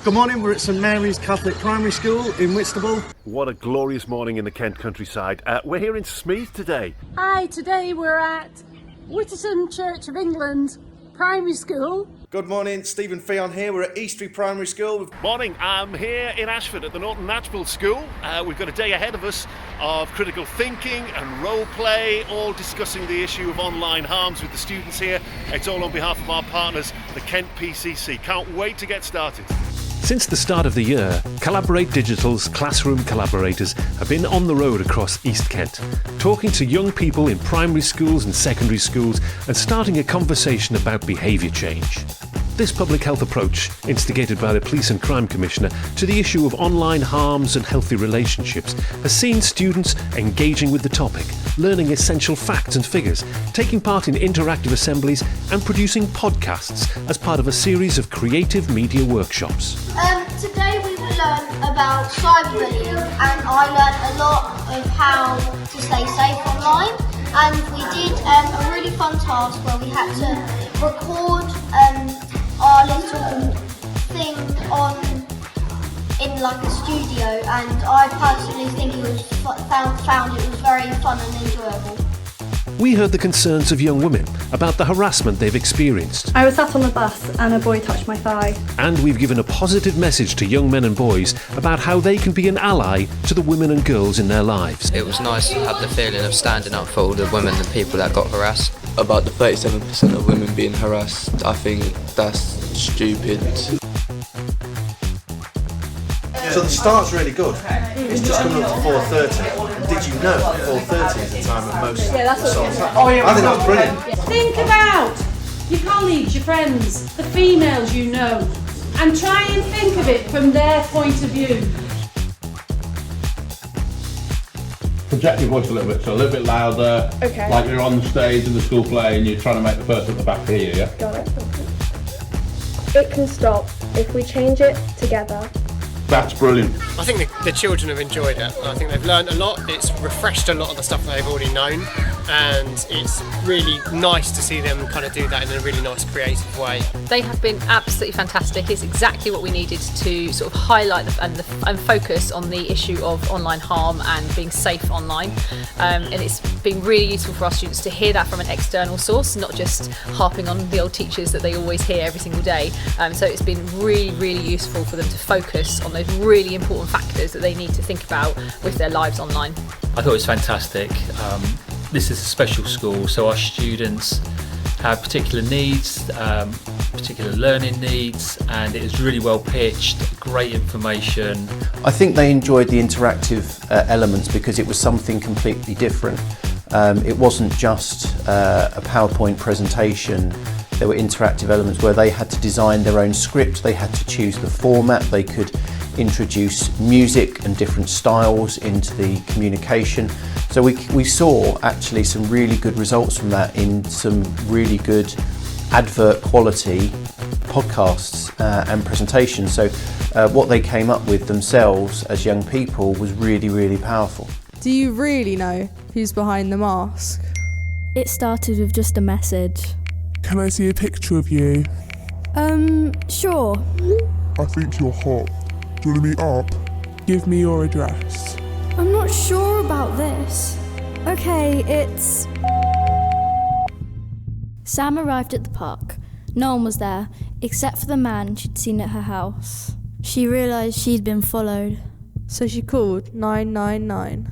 Good morning, we're at St Mary's Catholic Primary School in Whitstable. What a glorious morning in the Kent countryside. We're here in Smeeth today. Hi, today we're at Whitterton Church of England Primary School. Good morning, Stephen Fionn here. We're at Eastry Primary School. Morning, I'm here in Ashford at the Norton Knatchbull School. We've got a day ahead of us of critical thinking and role play, all discussing the issue of online harms with the students here. It's all on behalf of our partners, the Kent PCC. Can't wait to get started. Since the start of the year, Collaborate Digital's classroom collaborators have been on the road across East Kent, talking to young people in primary schools and secondary schools and starting a conversation about behaviour change. This public health approach, instigated by the Police and Crime Commissioner to the issue of online harms and healthy relationships, has seen students engaging with the topic, learning essential facts and figures, taking part in interactive assemblies and producing podcasts as part of a series of creative media workshops. Today we will learn about cyberbullying, and I learned a lot of how to stay safe online, and we did a really fun task where we had to record our little thing in like a studio, and I personally think it was found it was very fun and enjoyable. We heard the concerns of young women about the harassment they've experienced. I was sat on the bus and a boy touched my thigh. And we've given a positive message to young men and boys about how they can be an ally to the women and girls in their lives. It was nice to have the feeling of standing up for all the women and people that got harassed. About the 37% of women being harassed, I think that's stupid. So the start's really good. It's just coming up to 4:30. And did you know that 4:30 is the time of most assaults? I think that's brilliant. Think about your colleagues, your friends, the females you know, and try and think of it from their point of view. Project your voice a little bit, so a little bit louder, Okay. like you're on the stage in the school play and you're trying to make the person at the back hear you, yeah? Got it. It can stop if we change it together. That's brilliant. I think the children have enjoyed it. I think they've learned a lot. It's refreshed a lot of the stuff that they've already known, and it's really nice to see them kind of do that in a really nice creative way. They have been absolutely fantastic. It's exactly what we needed to sort of highlight and focus on the issue of online harm and being safe online. And it's been really useful for our students to hear that from an external source, not just harping on the old teachers that they always hear every single day. So it's been really, really useful for them to focus on those really important factors that they need to think about with their lives online. I thought it was fantastic. This is a special school, so our students have particular needs, particular learning needs, and it was really well pitched, great information. I think they enjoyed the interactive elements because it was something completely different. It wasn't just a PowerPoint presentation. There were interactive elements where they had to design their own script, they had to choose the format, they could introduce music and different styles into the communication. So we saw actually some really good results from that in some really good advert quality podcasts and presentations. So what they came up with themselves as young people was really, really powerful. Do you really know who's behind the mask? It started with just a message. Can I see a picture of you? Sure. I think you're hot. Do you want to meet up? Give me your address. I'm not sure about this. Okay, it's... Sam arrived at the park. No one was there, except for the man she'd seen at her house. She realised she'd been followed. So she called 999.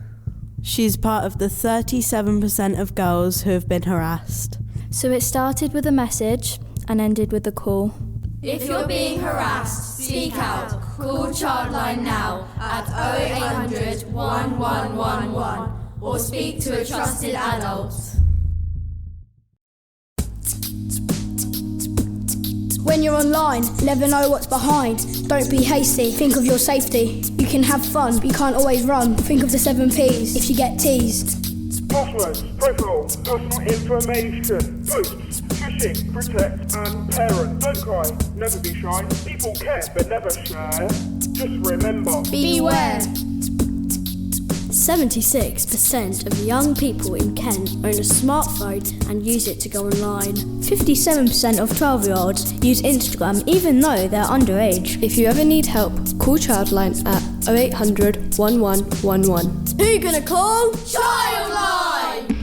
She's part of the 37% of girls who have been harassed. So it started with a message and ended with a call. If you're being harassed, speak out. Call Childline now at 0800 1111 or speak to a trusted adult. When you're online, never know what's behind. Don't be hasty, think of your safety. You can have fun, but you can't always run. Think of the 7 Ps if you get teased. Passwords, profile, personal information, post, phishing, protect and parent. Don't cry, never be shy. People care but never share. Just remember, beware. 76% of young people in Kent own a smartphone and use it to go online. 57% of 12-year-olds use Instagram even though they're underage. If you ever need help, call Childline at 0800 1111. Who you gonna call? Childline!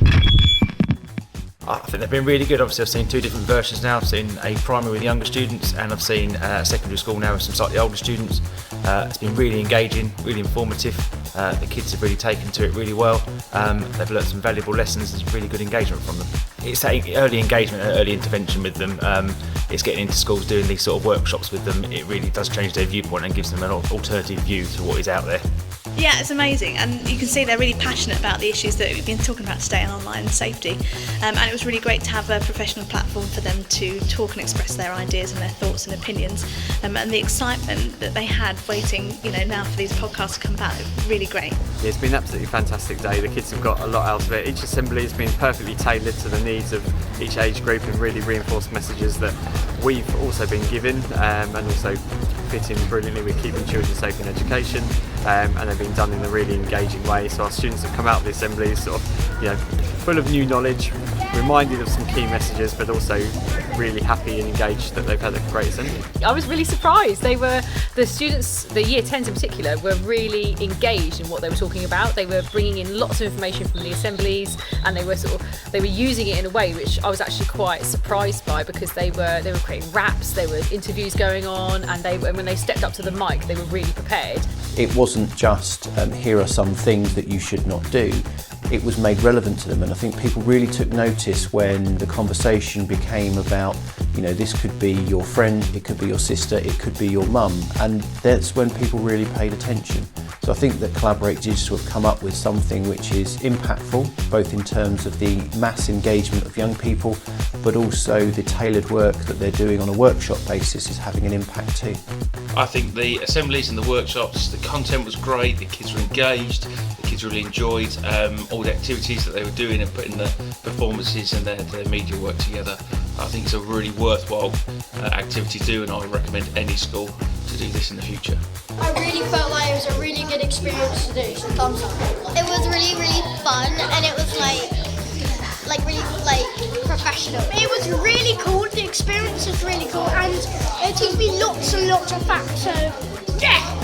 I think they've been really good. Obviously, I've seen two different versions now. I've seen a primary with younger students, and I've seen a secondary school now with some slightly older students. It's been really engaging, really informative. The kids have really taken to it really well. They've learnt some valuable lessons. There's really good engagement from them. It's that early engagement and early intervention with them. It's getting into schools, doing these sort of workshops with them. It really does change their viewpoint and gives them an alternative view to what is out there. Yeah, it's amazing, and you can see they're really passionate about the issues that we've been talking about today on online safety, and it was really great to have a professional platform for them to talk and express their ideas and their thoughts and opinions, and the excitement that they had waiting, now for these podcasts to come back, really great. Yeah, it's been an absolutely fantastic day. The kids have got a lot out of it. Each assembly has been perfectly tailored to the needs of each age group and really reinforced messages that we've also been given, and also fit in brilliantly with keeping children safe in education, and they've been done in a really engaging way. So our students have come out of the assemblies sort of, full of new knowledge, reminded of some key messages, but also really happy and engaged that they've had a great assembly. I was really surprised. The students, the year 10s in particular, were really engaged in what they were talking about. They were bringing in lots of information from the assemblies, and they were using it in a way which I was actually quite surprised by, because they were creating raps, there were interviews going on, and when they stepped up to the mic, they were really prepared. It wasn't just here are some things that you should not do. It was made relevant to them, and I think people really took notice when the conversation became about, this could be your friend, it could be your sister, it could be your mum, and that's when people really paid attention. So I think that Collaborate Digital have come up with something which is impactful, both in terms of the mass engagement of young people, but also the tailored work that they're doing on a workshop basis is having an impact too. I think the assemblies and the workshops, the content was great, the kids were engaged, the kids really enjoyed all the activities that they were doing and putting the performances and their media work together. I think it's a really worthwhile activity to do, and I would recommend any school to do this in the future. I really felt like it was a really good experience to do, so thumbs up. It was really, really fun, and it was really professional. It was really cool, the experience was really cool, and it teach me lots and lots of facts, so yeah!